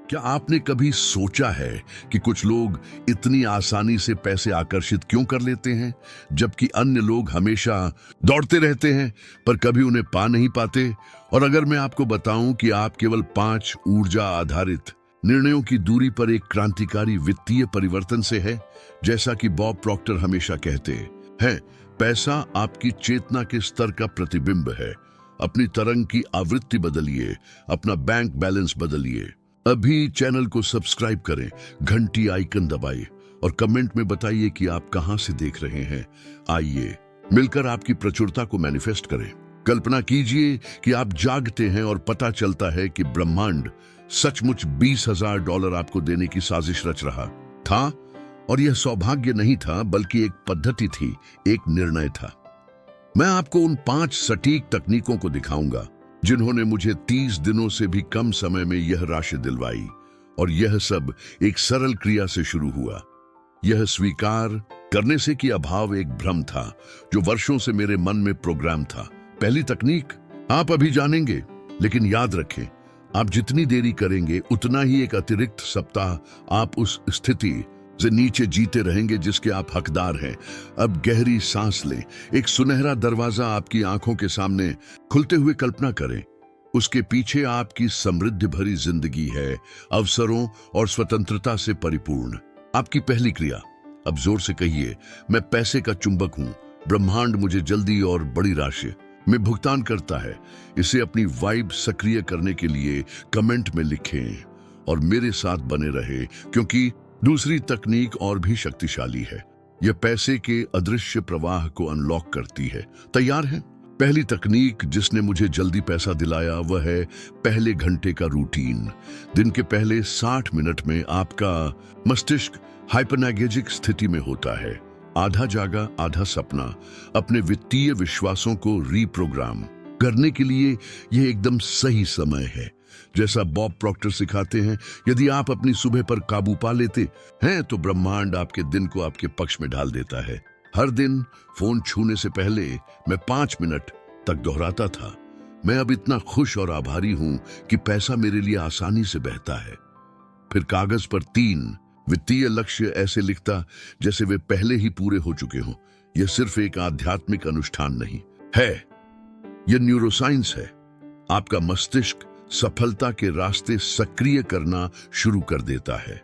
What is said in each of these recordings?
क्या आपने कभी सोचा है कि कुछ लोग इतनी आसानी से पैसे आकर्षित क्यों कर लेते हैं, जबकि अन्य लोग हमेशा दौड़ते रहते हैं पर कभी उन्हें पा नहीं पाते? और अगर मैं आपको बताऊं कि आप केवल 5 ऊर्जा आधारित निर्णयों की दूरी पर एक क्रांतिकारी वित्तीय परिवर्तन से है, जैसा कि बॉब प्रॉक्टर हमेशा कहते हैं, पैसा आपकी चेतना के स्तर का प्रतिबिंब है। अपनी तरंग की आवृत्ति बदलिए, अपना बैंक बैलेंस बदलिए। अभी चैनल को सब्सक्राइब करें, घंटी आइकन दबाइए और कमेंट में बताइए कि आप कहां से देख रहे हैं। आइए मिलकर आपकी प्रचुरता को मैनिफेस्ट करें। कल्पना कीजिए कि आप जागते हैं और पता चलता है कि ब्रह्मांड सचमुच $20,000 आपको देने की साजिश रच रहा था। और यह सौभाग्य नहीं था, बल्कि एक पद्धति थी, एक निर्णय था। मैं आपको उन 5 सटीक तकनीकों को दिखाऊंगा जिन्होंने मुझे 30 दिनों से भी कम समय में यह राशि दिलवाई। और यह सब एक सरल क्रिया से शुरू हुआ, यह स्वीकार करने से कि अभाव एक भ्रम था जो वर्षों से मेरे मन में प्रोग्राम था। पहली तकनीक आप अभी जानेंगे, लेकिन याद रखें, आप जितनी देरी करेंगे उतना ही एक अतिरिक्त सप्ताह आप उस स्थिति से नीचे जीते रहेंगे जिसके आप हकदार हैं। अब गहरी सांस लें। एक सुनहरा दरवाजा आपकी आंखों के सामने खुलते हुए कल्पना करें। उसके पीछे आपकी समृद्धि भरी जिंदगी है, अवसरों और स्वतंत्रता से परिपूर्ण। आपकी पहली क्रिया, अब जोर से कहिए, मैं पैसे का चुंबक हूं। ब्रह्मांड मुझे जल्दी और बड़ी राशि में भुगतान करता है। इसे अपनी वाइब सक्रिय करने के लिए कमेंट में लिखें और मेरे साथ बने रहे, क्योंकि दूसरी तकनीक और भी शक्तिशाली है। यह पैसे के अदृश्य प्रवाह को अनलॉक करती है। तैयार हैं? पहली तकनीक जिसने मुझे जल्दी पैसा दिलाया वह है पहले घंटे का रूटीन। दिन के पहले 60 मिनट में आपका मस्तिष्क हाइपरनैगेजिक स्थिति में होता है, आधा जागा आधा सपना। अपने वित्तीय विश्वासों को रीप्रोग्राम करने के लिए यह एकदम सही समय है। जैसा बॉब प्रॉक्टर सिखाते हैं, यदि आप अपनी सुबह पर काबू पा लेते हैं तो ब्रह्मांड आपके दिन को आपके पक्ष में ढाल देता है। हर दिन फोन छूने से पहले मैं 5 मिनट तक दोहराता था, मैं अब इतना खुश और आभारी हूं कि पैसा मेरे लिए आसानी से बहता है। फिर कागज पर 3 वित्तीय लक्ष्य ऐसे लिखता जैसे वे पहले ही पूरे हो चुके हों। यह सिर्फ एक आध्यात्मिक अनुष्ठान नहीं है, यह न्यूरोसाइंस है। आपका मस्तिष्क सफलता के रास्ते सक्रिय करना शुरू कर देता है।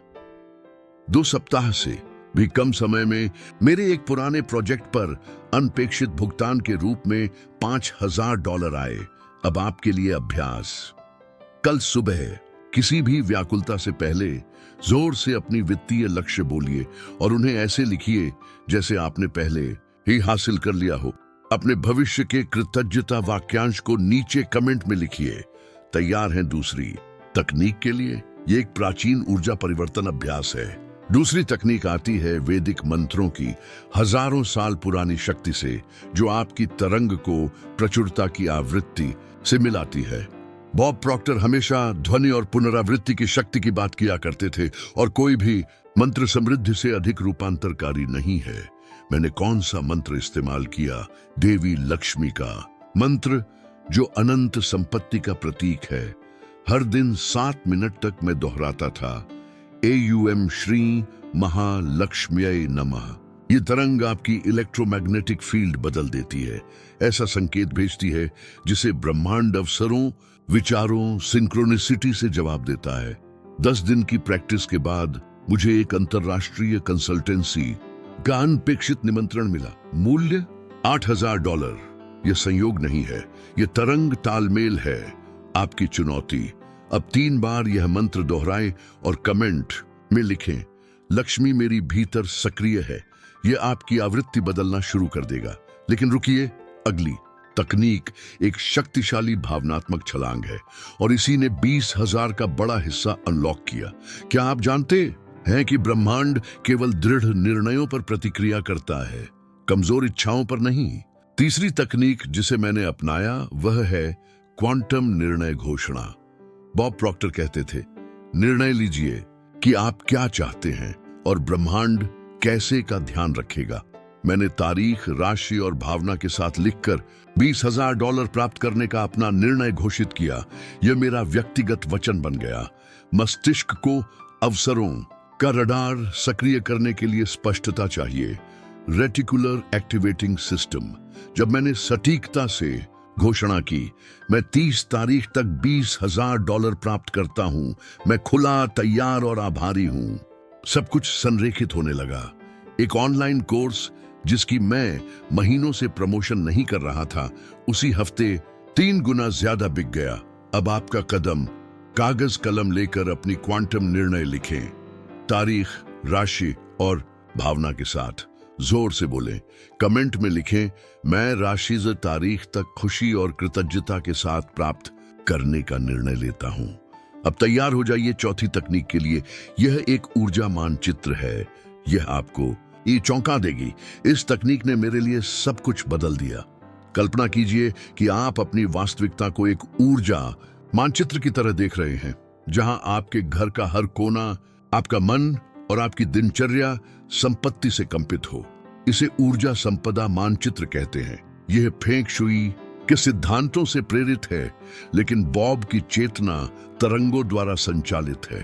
2 सप्ताह से भी कम समय में मेरे एक पुराने प्रोजेक्ट पर अनपेक्षित भुगतान के रूप में $5,000 आए। अब आपके लिए अभ्यास, कल सुबह किसी भी व्याकुलता से पहले जोर से अपनी वित्तीय लक्ष्य बोलिए और उन्हें ऐसे लिखिए जैसे आपने पहले ही हासिल कर लिया हो। अपने भविष्य के कृतज्ञता वाक्यांश को नीचे कमेंट में लिखिए। तैयार हैं दूसरी तकनीक के लिए? यह एक प्राचीन ऊर्जा परिवर्तन अभ्यास है। दूसरी तकनीक आती है वैदिक मंत्रों की हजारों साल पुरानी शक्ति से, जो आपकी तरंग को प्रचुरता की आवृत्ति से मिलाती है। बॉब प्रॉक्टर हमेशा ध्वनि और पुनरावृत्ति की शक्ति की बात किया करते थे, और कोई भी मंत्र समृद्धि से अधिक रूपांतरकारी नहीं है। मैंने कौन सा मंत्र इस्तेमाल किया? देवी लक्ष्मी का मंत्र, जो अनंत संपत्ति का प्रतीक है। हर दिन 7 मिनट तक मैं दोहराता था, AUM श्री महालक्ष्म्यै नमः। ये तरंग आपकी इलेक्ट्रोमैग्नेटिक फील्ड बदल देती है, ऐसा संकेत भेजती है जिसे ब्रह्मांड अवसरों, विचारों, सिंक्रोनिसिटी से जवाब देता है। 10 दिन की प्रैक्टिस के बाद मुझे एक अंतरराष्ट्रीय कंसल्टेंसी का अनपेक्षित निमंत्रण मिला। मूल्य $8,000। यह संयोग नहीं है, यह तरंग तालमेल है। आपकी चुनौती, अब 3 बार यह मंत्र दोहराएं और कमेंट में लिखें, लक्ष्मी मेरी भीतर सक्रिय है। यह आपकी आवृत्ति बदलना शुरू कर देगा। लेकिन रुकिए, अगली तकनीक एक शक्तिशाली भावनात्मक छलांग है, और इसी ने 20,000 का बड़ा हिस्सा अनलॉक किया। क्या आप जानते हैं कि ब्रह्मांड केवल दृढ़ निर्णयों पर प्रतिक्रिया करता है, कमजोर इच्छाओं पर नहीं? तीसरी तकनीक जिसे मैंने अपनाया वह है क्वांटम निर्णय घोषणा। बॉब प्रॉक्टर कहते थे, निर्णय लीजिए कि आप क्या चाहते हैं और ब्रह्मांड कैसे का ध्यान रखेगा। मैंने तारीख, राशि और भावना के साथ लिखकर $20,000 प्राप्त करने का अपना निर्णय घोषित किया। यह मेरा व्यक्तिगत वचन बन गया। मस्तिष्क को अवसरों का रडार सक्रिय करने के लिए स्पष्टता चाहिए। Reticular activating system. जब मैंने सटीकता से घोषणा की, मैं 30 तारीख तक $20,000 प्राप्त करता हूं, मैं खुला, तैयार और आभारी हूं। सब कुछ संरेखित होने लगा। एक ऑनलाइन कोर्स जिसकी मैं महीनों से प्रमोशन नहीं कर रहा था, उसी हफ्ते 3 गुना ज्यादा बिक गया। अब आपका कदम, कागज कलम लेकर अपनी क्वांटम निर्णय लिखें। तारीख, राशि और भावना के साथ जोर से बोलें। कमेंट में लिखें, मैं राशि से तारीख तक खुशी और कृतज्ञता के साथ प्राप्त करने का निर्णय लेता हूं। अब तैयार हो जाइए चौथी तकनीक के लिए। यह एक ऊर्जा मानचित्र है। यह आपको ये चौंका देगी। इस तकनीक ने मेरे लिए सब कुछ बदल दिया। कल्पना कीजिए कि आप अपनी वास्तविकता को एक ऊर्जा मानचित्र की तरह देख रहे हैं, जहां आपके घर का हर कोना, आपका मन और आपकी दिनचर्या संपत्ति से कंपित हो। इसे ऊर्जा संपदा मानचित्र कहते हैं। यह फेंग शुई के सिद्धांतों से प्रेरित है, लेकिन बॉब की चेतना तरंगों द्वारा संचालित है।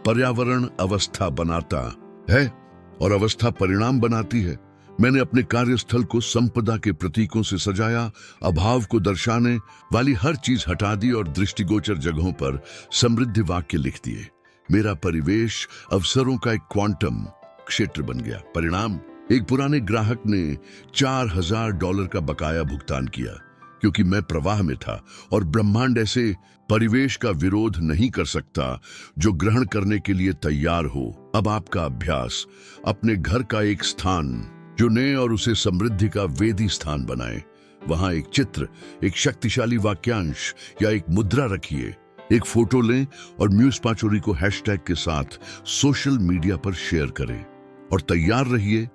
पर्यावरण अवस्था बनाता है और अवस्था परिणाम बनाती है। मैंने अपने कार्यस्थल को संपदा के प्रतीकों से सजाया, अभाव को दर्शाने वाली हर चीज हटा दी और दृष्टिगोचर जगहों पर समृद्धि वाक्य लिख दिए। मेरा परिवेश अवसरों का एक क्वांटम क्षेत्र बन गया। परिणाम, एक पुराने ग्राहक ने $4,000 का बकाया भुगतान किया, क्योंकि मैं प्रवाह में था और ब्रह्मांड ऐसे परिवेश का विरोध नहीं कर सकता जो ग्रहण करने के लिए तैयार हो। अब आपका अभ्यास, अपने घर का एक स्थान चुनें और उसे समृद्धि का वेदी स्थान बनाएं। वहां एक चित्र, एक शक्तिशाली वाक्यांश या एक मुद्रा रखिए। एक फोटो लें और म्यूज पाचोरी को हैशटैग के साथ सोशल मीडिया पर शेयर करें। और तैयार रहिए,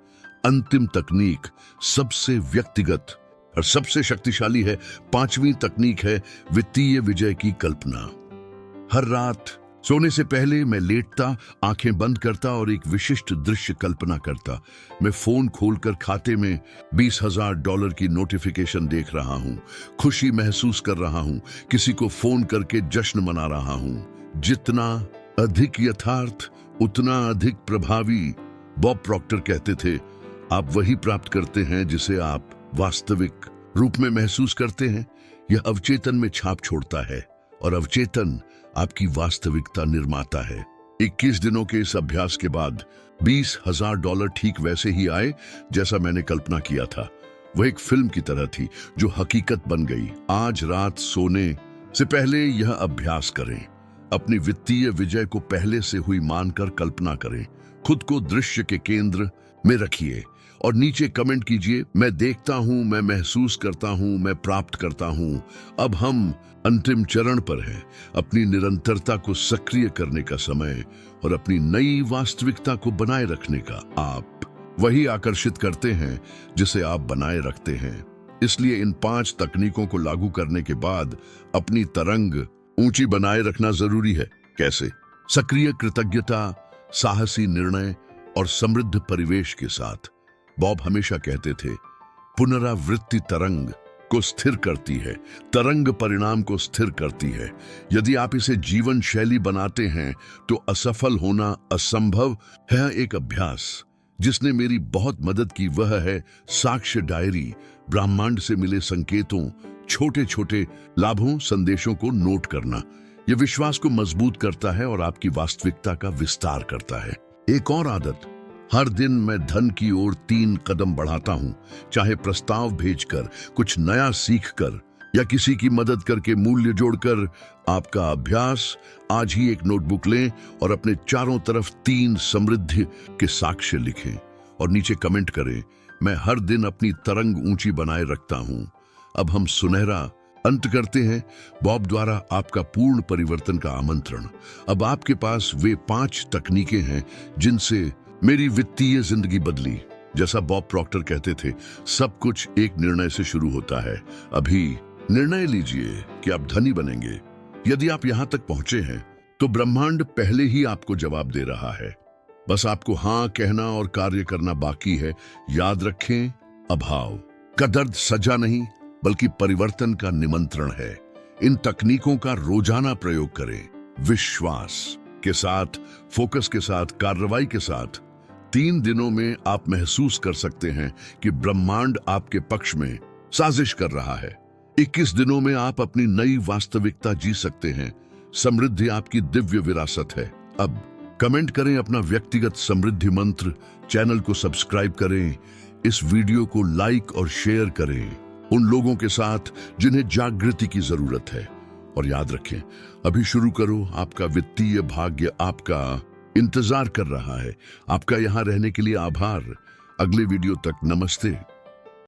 अंतिम तकनीक सबसे व्यक्तिगत और सबसे शक्तिशाली है। 5वीं तकनीक है वित्तीय विजय की कल्पना। हर रात सोने से पहले मैं लेटता, आंखें बंद करता और एक विशिष्ट दृश्य कल्पना करता। मैं फोन खोलकर खाते में $20,000 की नोटिफिकेशन देख रहा हूं, खुशी महसूस कर रहा हूं, किसी को फोन करके जश्न मना रहा हूं। जितना अधिक यथार्थ, उतना अधिक प्रभावी। बॉब प्रॉक्टर कहते थे, आप वही प्राप्त करते हैं जिसे आप वास्तविक रूप में महसूस करते हैं। यह अवचेतन में छाप छोड़ता है और अवचेतन आपकी वास्तविकता निर्माता है। 21 दिनों के इस अभ्यास के बाद $20,000 ठीक वैसे ही आए जैसा मैंने कल्पना किया था। वह एक फिल्म की तरह थी जो हकीकत बन गई। आज रात सोने से पहले यह अभ्यास करें। अपनी वित्तीय विजय को पहले से हुई मानकर कल्पना करें। खुद को दृश्य के केंद्र में रखिए और नीचे कमेंट कीजिए, मैं देखता हूं, मैं महसूस करता हूं, मैं प्राप्त करता हूं। अब हम अंतिम चरण पर हैं, अपनी निरंतरता को सक्रिय करने का समय और अपनी नई वास्तविकता को बनाए रखने का। आप वही आकर्षित करते हैं जिसे आप बनाए रखते हैं। इसलिए इन 5 तकनीकों को लागू करने के बाद अपनी तरंग ऊंची बनाए रखना जरूरी है। कैसे? सक्रिय कृतज्ञता, साहसी निर्णय और समृद्ध परिवेश के साथ। बॉब हमेशा कहते थे, पुनरावृत्ति तरंग को स्थिर करती है, तरंग परिणाम को स्थिर करती है। यदि आप इसे जीवन शैली बनाते हैं तो असफल होना असंभव है। एक अभ्यास जिसने मेरी बहुत मदद की वह है साक्ष्य डायरी। ब्रह्मांड से मिले संकेतों, छोटे छोटे लाभों, संदेशों को नोट करना। यह विश्वास को मजबूत करता है और आपकी वास्तविकता का विस्तार करता है। एक और आदत, हर दिन मैं धन की ओर 3 कदम बढ़ाता हूं, चाहे प्रस्ताव भेजकर, कुछ नया सीखकर या किसी की मदद करके, मूल्य जोड़कर। आपका अभ्यास, आज ही एक नोटबुक लें और अपने चारों तरफ 3 समृद्धि के साक्ष्य लिखें और नीचे कमेंट करें, मैं हर दिन अपनी तरंग ऊंची बनाए रखता हूं। अब हम सुनहरा अंत करते हैं। बॉब द्वारा आपका पूर्ण परिवर्तन का आमंत्रण। अब आपके पास वे 5 तकनीकें हैं जिनसे मेरी वित्तीय जिंदगी बदली। जैसा बॉब प्रॉक्टर कहते थे, सब कुछ एक निर्णय से शुरू होता है। अभी निर्णय लीजिए कि आप धनी बनेंगे। यदि आप यहां तक पहुंचे हैं तो ब्रह्मांड पहले ही आपको जवाब दे रहा है। बस आपको हाँ कहना और कार्य करना बाकी है। याद रखें, अभाव का दर्द सजा नहीं बल्कि परिवर्तन का निमंत्रण है। इन तकनीकों का रोजाना प्रयोग करें, विश्वास के साथ, फोकस के साथ, कार्रवाई के साथ। 3 दिनों में आप महसूस कर सकते हैं कि ब्रह्मांड आपके पक्ष में साजिश कर रहा है। 21 दिनों में आप अपनी नई वास्तविकता जी सकते हैं। समृद्धि आपकी दिव्य विरासत है। अब कमेंट करें अपना व्यक्तिगत समृद्धि मंत्र, चैनल को सब्सक्राइब करें, इस वीडियो को लाइक और शेयर करें उन लोगों के साथ जिन्हें जागृति की जरूरत है। और याद रखें, अभी शुरू करो, आपका वित्तीय भाग्य आपका इंतजार कर रहा है। आपका यहां रहने के लिए आभार। अगले वीडियो तक नमस्ते।